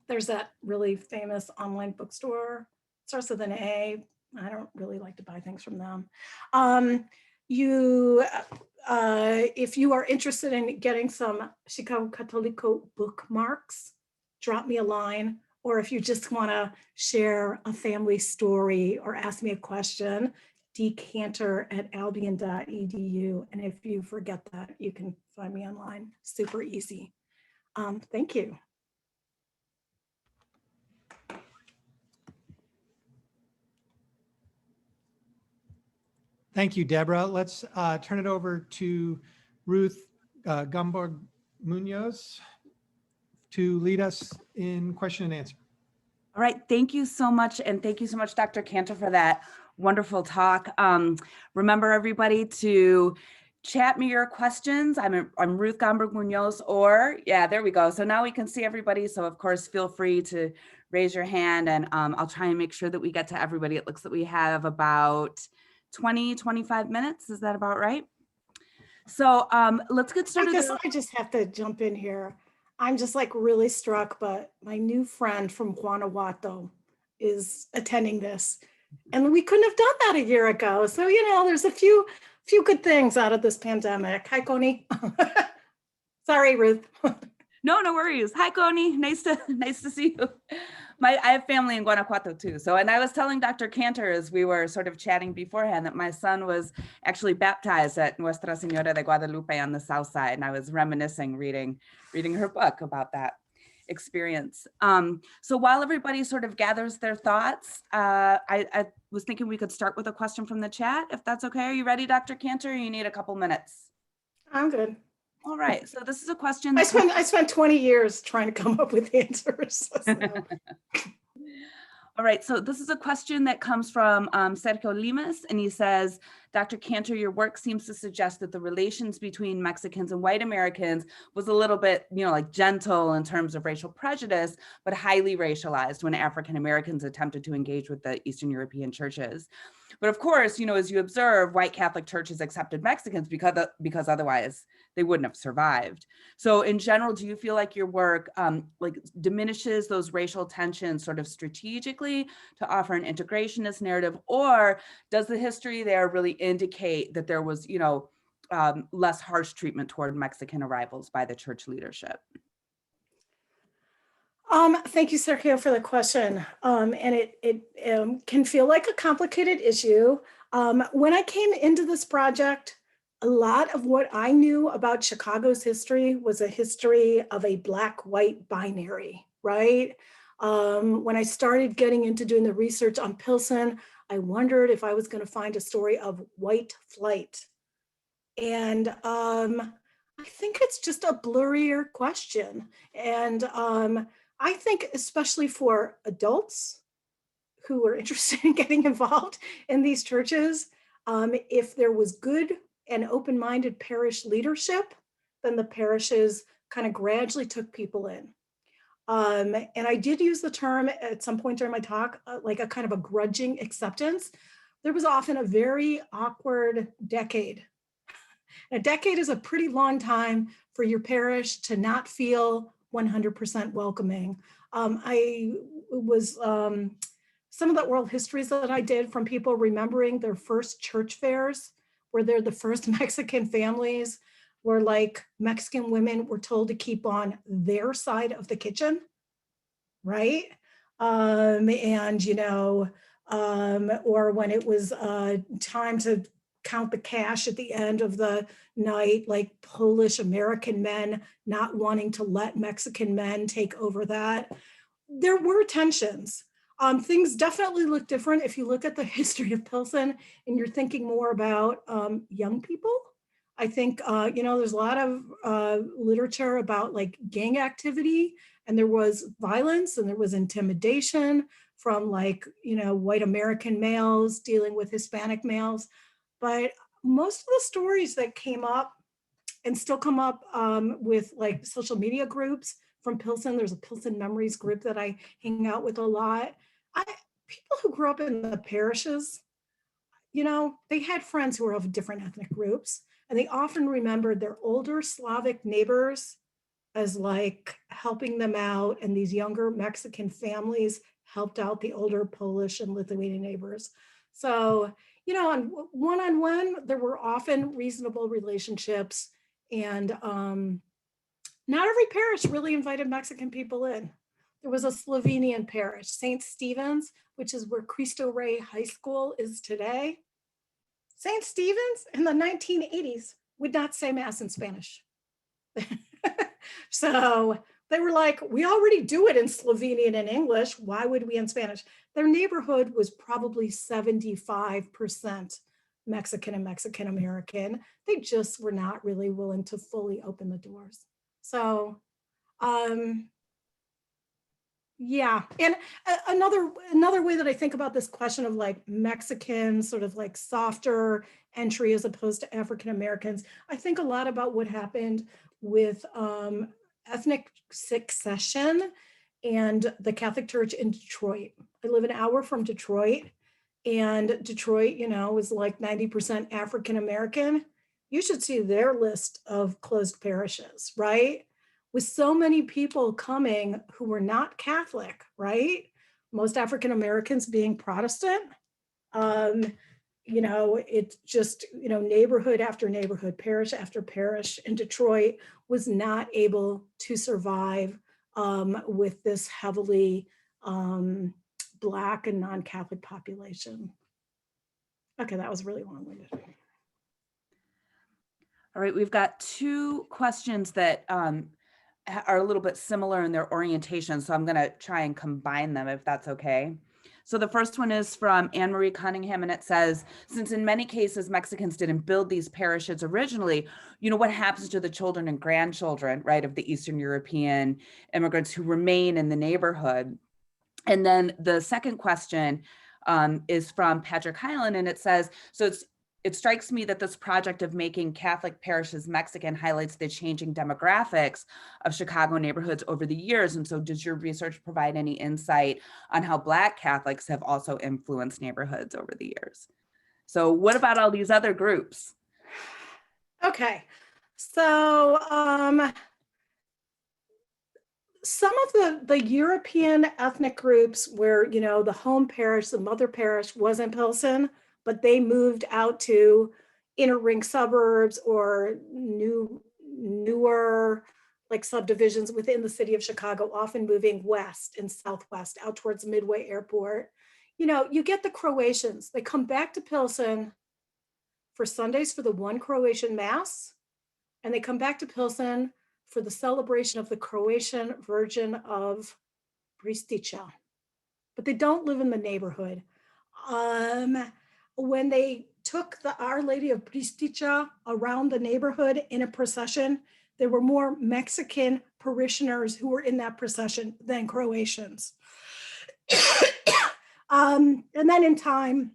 There's that really famous online bookstore. It starts with an A. I don't really like to buy things from them. If you are interested in getting some Chicago Católico bookmarks, drop me a line. Or if you just want to share a family story or ask me a question, decanter@albion.edu. And if you forget that, you can find me online. Super easy. Thank you. Thank you, Deborah. Let's turn it over to Ruth Gumborg Munoz to lead us in question and answer. All right, thank you so much. And thank you so much, Dr. Cantor, for that wonderful talk. Remember, everybody, to chat me your questions. I'm Ruth Gumborg Munoz, or yeah, there we go. So now we can see everybody. So of course, feel free to raise your hand, and I'll try and make sure that we get to everybody. It looks like we have about 20-25 minutes. Is that about right? So let's get started. I guess I just have to jump in here. I'm just like really struck, but my new friend from Guanajuato is attending this. And we couldn't have done that a year ago. So, there's a few good things out of this pandemic. Hi, Connie. Sorry, Ruth. No, no worries. Hi, Connie. Nice to see you. I have family in Guanajuato too. So, and I was telling Dr. Cantor as we were sort of chatting beforehand that my son was actually baptized at Nuestra Señora de Guadalupe on the south side. And I was reminiscing, reading her book about that experience. So while everybody sort of gathers their thoughts, I was thinking we could start with a question from the chat, if that's okay. Are you ready, Dr. Cantor, or you need a couple minutes? I'm good. All right, so this is a question. I spent 20 years trying to come up with answers. So. All right, so this is a question that comes from Sergio Limas, and he says, Dr. Cantor, your work seems to suggest that the relations between Mexicans and white Americans was a little bit, like gentle in terms of racial prejudice, but highly racialized when African Americans attempted to engage with the Eastern European churches. But of course, as you observe, white Catholic churches accepted Mexicans because otherwise they wouldn't have survived. So in general, do you feel like your work diminishes those racial tensions sort of strategically to offer an integrationist narrative, or does the history there really indicate that there was, less harsh treatment toward Mexican arrivals by the church leadership? Thank you, Sergio, for the question. And it can feel like a complicated issue. When I came into this project, a lot of what I knew about Chicago's history was a history of a Black-white binary, right? When I started getting into doing the research on Pilsen, I wondered if I was going to find a story of white flight. And I think it's just a blurrier question. And I think especially for adults who are interested in getting involved in these churches, if there was good and open-minded parish leadership, then the parishes kind of gradually took people in. And I did use the term at some point during my talk, like a kind of a grudging acceptance. There was often a very awkward decade. A decade is a pretty long time for your parish to not feel 100% welcoming. I was some of the oral histories that I did from people remembering their first church fairs, where they're the first Mexican families, where like Mexican women were told to keep on their side of the kitchen, right? Or when it was time to count the cash at the end of the night, like Polish American men not wanting to let Mexican men take over that. There were tensions. Things definitely look different if you look at the history of Pilsen and you're thinking more about young people. I think, there's a lot of literature about like gang activity, and there was violence and there was intimidation from white American males dealing with Hispanic males. But most of the stories that came up and still come up with like social media groups from Pilsen, there's a Pilsen Memories group that I hang out with a lot. People who grew up in the parishes, they had friends who were of different ethnic groups, and they often remembered their older Slavic neighbors as like helping them out, and these younger Mexican families helped out the older Polish and Lithuanian neighbors. So, on one-on-one, there were often reasonable relationships, and not every parish really invited Mexican people in. There was a Slovenian parish, St. Stephen's, which is where Cristo Rey High School is today. St. Stephen's in the 1980s would not say Mass in Spanish. So they were like, we already do it in Slovenian and English. Why would we in Spanish? Their neighborhood was probably 75% Mexican and Mexican American. They just were not really willing to fully open the doors. So, yeah. And another way that I think about this question of like Mexican sort of like softer entry as opposed to African Americans, I think a lot about what happened with ethnic succession and the Catholic Church in Detroit. I live an hour from Detroit, and Detroit, is like 90% African American. You should see their list of closed parishes, right? with so many people coming who were not Catholic, right? Most African Americans being Protestant. It's just, neighborhood after neighborhood, parish after parish in Detroit was not able to survive with this heavily Black and non-Catholic population. Okay, that was really long-winded. All right, we've got two questions that are a little bit similar in their orientation, so I'm going to try and combine them if that's okay. So the first one is from Anne Marie Cunningham, and it says, since in many cases Mexicans didn't build these parishes originally, what happens to the children and grandchildren, right, of the Eastern European immigrants who remain in the neighborhood? And then the second question is from Patrick Hyland, and it says, it strikes me that this project of making Catholic parishes Mexican highlights the changing demographics of Chicago neighborhoods over the years. And so does your research provide any insight on how Black Catholics have also influenced neighborhoods over the years? So what about all these other groups? Okay, so some of the European ethnic groups where, the home parish, the mother parish was in Pilsen, but they moved out to inner ring suburbs or newer like subdivisions within the city of Chicago, often moving west and southwest out towards Midway Airport. You get the Croatians. They come back to Pilsen for Sundays for the one Croatian mass, and they come back to Pilsen for the celebration of the Croatian Virgin of Bristica, but they don't live in the neighborhood. When they took the Our Lady of Bristica around the neighborhood in a procession, there were more Mexican parishioners who were in that procession than Croatians. And then in time,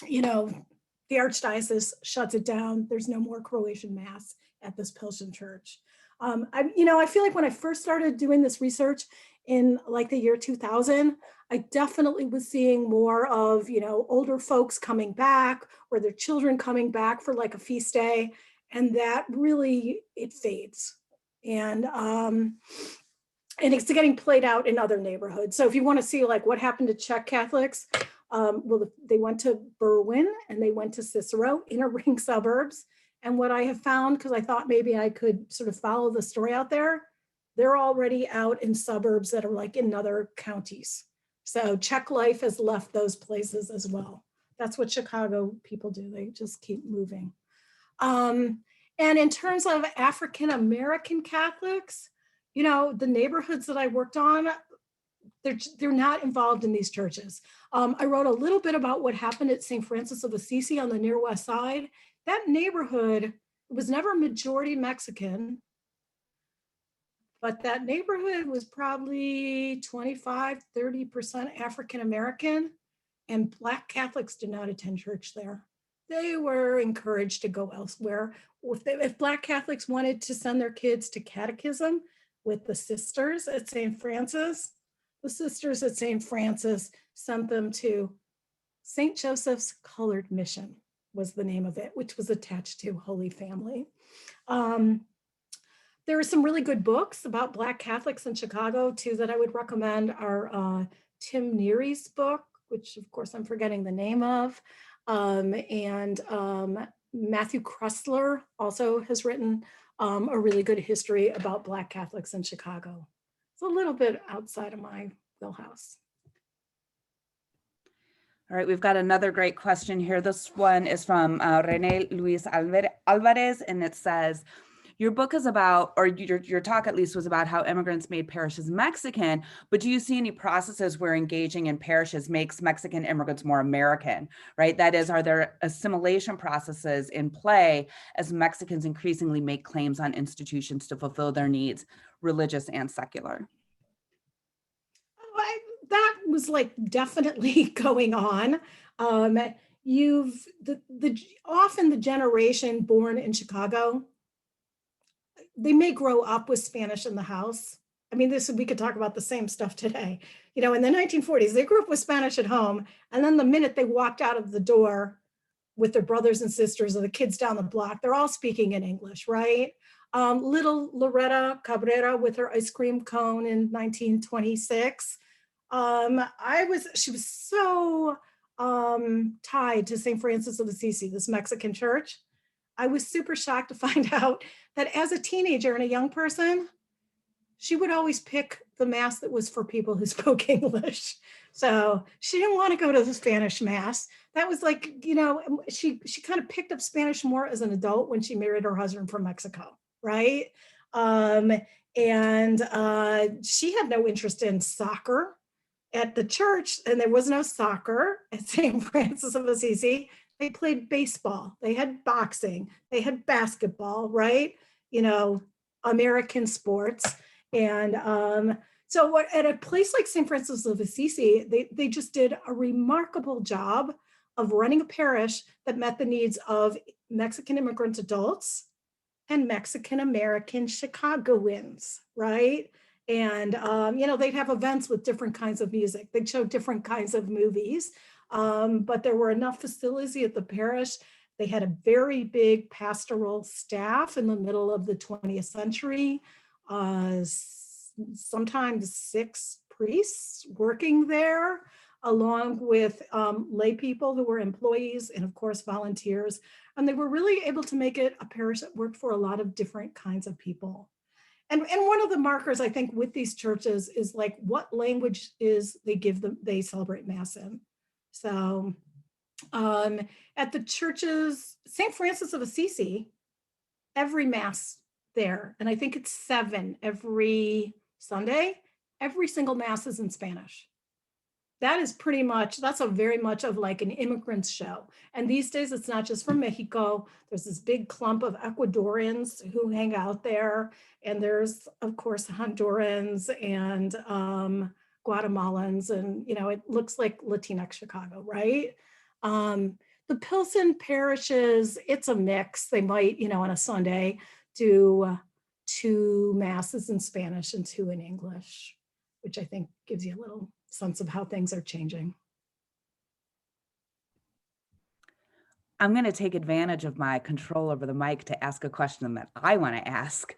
the Archdiocese shuts it down. There's no more Croatian Mass at this Pilsen church. I feel like when I first started doing this research in like the year 2000, I definitely was seeing more of, older folks coming back or their children coming back for like a feast day. And that really, it fades. And it's getting played out in other neighborhoods. So if you want to see like what happened to Czech Catholics, they went to Berwyn and they went to Cicero, inner ring suburbs. And what I have found, because I thought maybe I could sort of follow the story out there, they're already out in suburbs that are like in other counties. So Czech life has left those places as well. That's what Chicago people do. They just keep moving. And in terms of African-American Catholics, the neighborhoods that I worked on, they're not involved in these churches. I wrote a little bit about what happened at St. Francis of Assisi on the near west side. That neighborhood was never majority Mexican, but that neighborhood was probably 25, 30% African-American, and Black Catholics did not attend church there. They were encouraged to go elsewhere. If Black Catholics wanted to send their kids to catechism with the sisters at St. Francis, the sisters at St. Francis sent them to St. Joseph's Colored Mission was the name of it, which was attached to Holy Family. There are some really good books about Black Catholics in Chicago too that I would recommend are Tim Neary's book, which of course I'm forgetting the name of, and Matthew Kressler also has written a really good history about Black Catholics in Chicago. It's a little bit outside of my wheelhouse. All right, we've got another great question here. This one is from Rene Luis Alvarez, and it says, your book is about, or your talk at least was about how immigrants made parishes Mexican, but do you see any processes where engaging in parishes makes Mexican immigrants more American, right? That is, are there assimilation processes in play as Mexicans increasingly make claims on institutions to fulfill their needs, religious and secular? That was like definitely going on. Often the generation born in Chicago, they may grow up with Spanish in the house. I mean, we could talk about the same stuff today. In the 1940s, they grew up with Spanish at home. And then the minute they walked out of the door with their brothers and sisters or the kids down the block, they're all speaking in English, right? Little Loretta Cabrera with her ice cream cone in 1926. She was so tied to St. Francis of Assisi, this Mexican church. I was super shocked to find out that as a teenager and a young person, she would always pick the mass that was for people who spoke English. So she didn't want to go to the Spanish mass. That was like, she kind of picked up Spanish more as an adult when she married her husband from Mexico, right? And she had no interest in soccer at the church, and there was no soccer at St. Francis of Assisi. They played baseball, they had boxing, they had basketball, right? American sports. And so at a place like St. Francis of Assisi, they just did a remarkable job of running a parish that met the needs of Mexican immigrant adults and Mexican American Chicagoans, right? And, they'd have events with different kinds of music. They'd show different kinds of movies, but there were enough facilities at the parish. They had a very big pastoral staff in the middle of the 20th century. Sometimes 6 priests working there, along with lay people who were employees and of course volunteers. And they were really able to make it a parish that worked for a lot of different kinds of people. And one of the markers I think with these churches is like what language is they celebrate Mass in. So at the churches, St. Francis of Assisi, every Mass there, and I think it's 7 every Sunday, every single Mass is in Spanish. That is that's a very much of like an immigrant's show. And these days it's not just from Mexico. There's this big clump of Ecuadorians who hang out there. And there's of course Hondurans and Guatemalans, and it looks like Latinx Chicago, right? The Pilsen parishes, it's a mix. They might, on a Sunday do 2 Masses in Spanish and 2 in English, which I think gives you a little sense of how things are changing. I'm going to take advantage of my control over the mic to ask a question that I want to ask.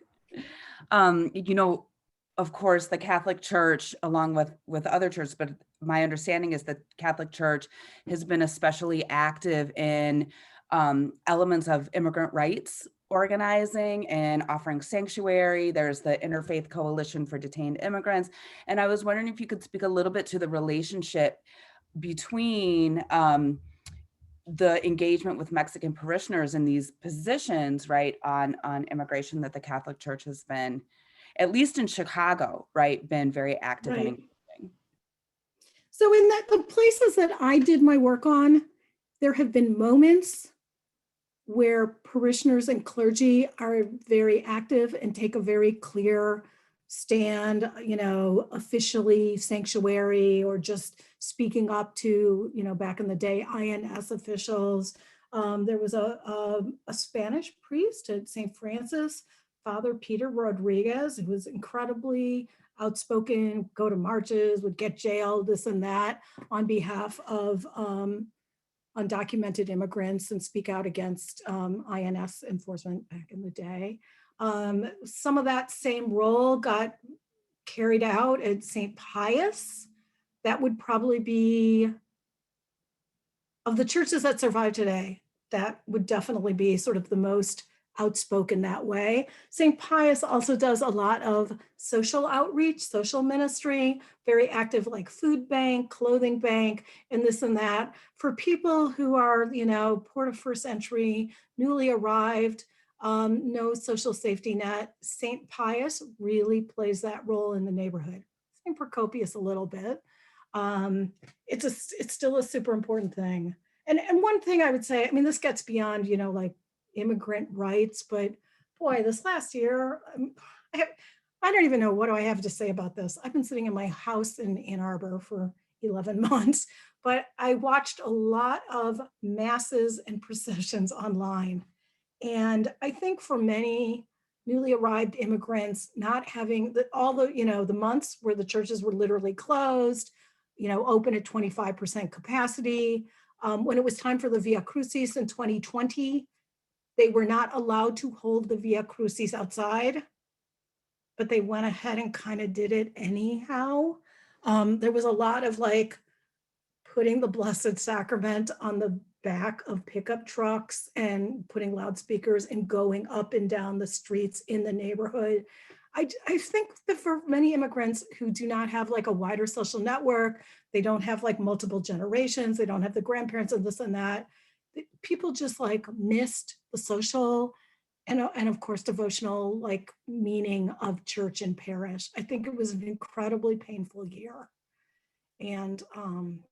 Of course, the Catholic Church, along with other churches, but my understanding is that Catholic Church has been especially active in elements of immigrant rights organizing and offering sanctuary. There's the Interfaith Coalition for Detained Immigrants. And I was wondering if you could speak a little bit to the relationship between the engagement with Mexican parishioners in these positions, right, on immigration that the Catholic Church has been, at least in Chicago, right, been very active in engaging. So in the places that I did my work on, there have been moments where parishioners and clergy are very active and take a very clear stand, officially sanctuary, or just speaking up to, back in the day, INS officials. There was a Spanish priest at St. Francis, Father Peter Rodriguez, who was incredibly outspoken, go to marches, would get jailed, this and that, on behalf of undocumented immigrants, and speak out against INS enforcement back in the day. Some of that same role got carried out at St. Pius. That would probably be, of the churches that survive today, that would definitely be sort of the most outspoken that way. St. Pius also does a lot of social outreach, social ministry, very active, like food bank, clothing bank, and this and that for people who are, port of first entry, newly arrived, no social safety net. St. Pius really plays that role in the neighborhood. St. Procopius a little bit. It's still a super important thing. And one thing I would say, this gets beyond, like immigrant rights, but boy, this last year, I don't even know what do I have to say about this. I've been sitting in my house in Ann Arbor for 11 months, but I watched a lot of masses and processions online. And I think for many newly arrived immigrants, not having the months where the churches were literally closed, open at 25% capacity, when it was time for the Via Crucis in 2020, They were not allowed to hold the Via Crucis outside, but they went ahead and kind of did it anyhow. There was a lot of like putting the Blessed Sacrament on the back of pickup trucks and putting loudspeakers and going up and down the streets in the neighborhood. I think that for many immigrants who do not have like a wider social network, they don't have like multiple generations, they don't have the grandparents and this and that, people just like missed the social and of course devotional like meaning of church and parish. I think it was an incredibly painful year, and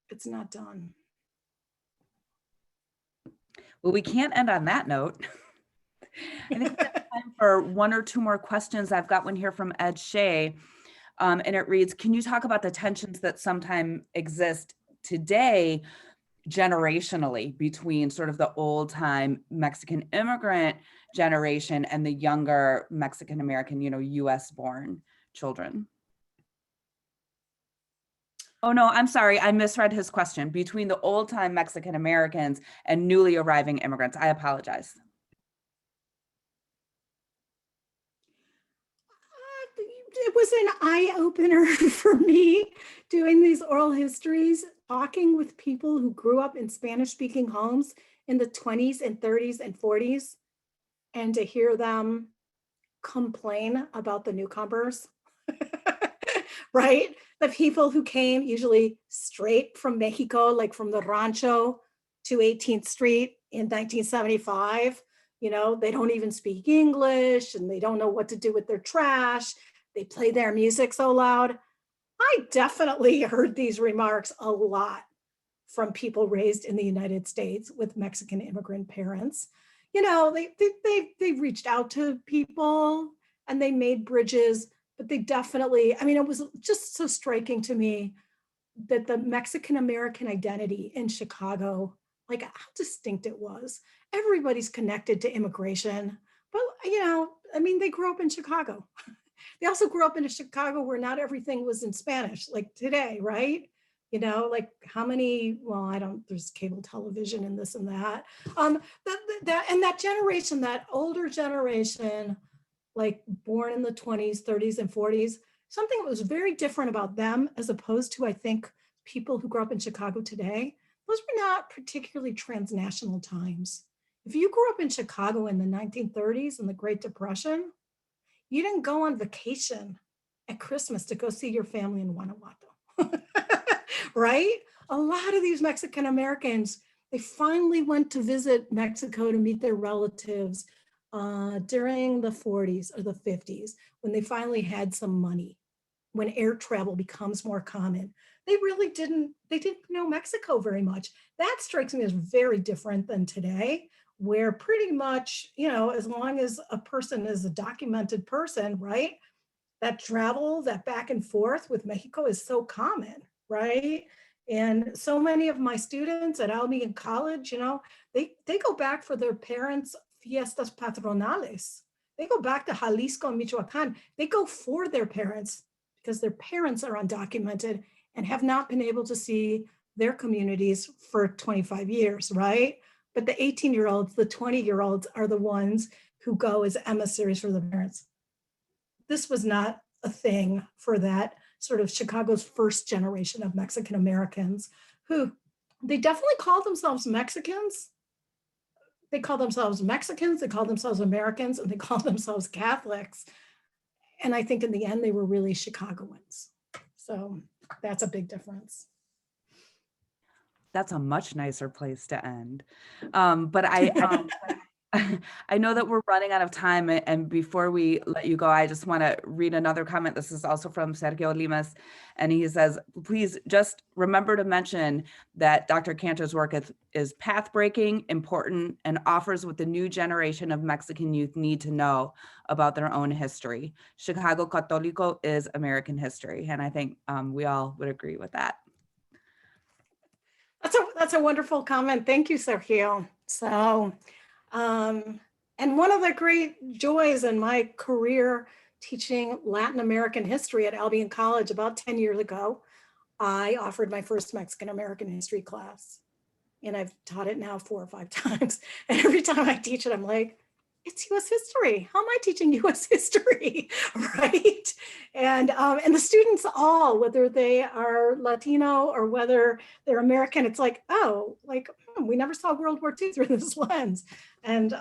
it's not done. Well, we can't end on that note. I think we have time for one or two more questions. I've got one here from Ed Shea, and it reads, can you talk about the tensions that sometimes exist today generationally between sort of the old time Mexican immigrant generation and the younger Mexican American, US born children? Oh no, I'm sorry, I misread his question. Between the old time Mexican Americans and newly arriving immigrants. I apologize. It was an eye-opener for me doing these oral histories, talking with people who grew up in Spanish-speaking homes in the 20s and 30s and 40s, and to hear them complain about the newcomers, right? The people who came usually straight from Mexico, like from the Rancho to 18th Street in 1975. They don't even speak English and they don't know what to do with their trash. They play their music so loud. I definitely heard these remarks a lot from people raised in the United States with Mexican immigrant parents. They reached out to people and they made bridges, but they definitely, it was just so striking to me that the Mexican American identity in Chicago, like how distinct it was. Everybody's connected to immigration, but they grew up in Chicago. They also grew up in a Chicago where not everything was in Spanish, like today, right? Like how many, there's cable television and this and that. That generation, that older generation, like born in the 20s, 30s, and 40s, something that was very different about them as opposed to, I think, people who grew up in Chicago today. Those were not particularly transnational times. If you grew up in Chicago in the 1930s and the Great Depression, you didn't go on vacation at Christmas to go see your family in Guanajuato, right? A lot of these Mexican Americans, they finally went to visit Mexico to meet their relatives during the 40s or the 50s, when they finally had some money, when air travel becomes more common. They didn't know Mexico very much. That strikes me as very different than today, where pretty much, as long as a person is a documented person, right? That travel, that back and forth with Mexico is so common, right? And so many of my students at Albion College, they go back for their parents' fiestas patronales. They go back to Jalisco and Michoacan. They go for their parents because their parents are undocumented and have not been able to see their communities for 25 years, right? But the 18-year-olds, the 20-year-olds are the ones who go as emissaries for the parents. This was not a thing for that sort of Chicago's first generation of Mexican Americans, who they definitely call themselves Mexicans. They call themselves Mexicans, they call themselves Americans, and they call themselves Catholics. And I think in the end, they were really Chicagoans. So that's a big difference. That's a much nicer place to end. But I know that we're running out of time, and before we let you go, I just want to read another comment. This is also from Sergio Limas, and he says, please just remember to mention that Dr. Cantor's work is path-breaking, important, and offers what the new generation of Mexican youth need to know about their own history. Chicago Católico is American history, and I think we all would agree with that. That's a wonderful comment. Thank you, Sergio. So, and one of the great joys in my career teaching Latin American history at Albion College about 10 years ago, I offered my first Mexican American history class. and I've taught it now 4 or 5 times. And every time I teach it, I'm like, it's U.S. history. How am I teaching U.S. history, right? And the students all, whether they are Latino or whether they're American, it's like, oh, like we never saw World War II through this lens, and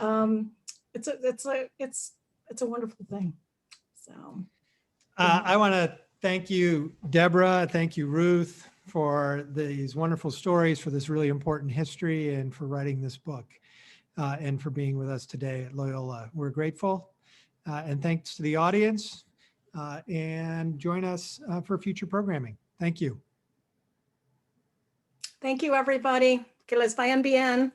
it's a wonderful thing. So I want to thank you, Deborah. Thank you, Ruth, for these wonderful stories, for this really important history, and for writing this book. And for being with us today at Loyola. We're grateful, and thanks to the audience, and join us for future programming. Thank you. thank you, everybody. Que les vayan bien.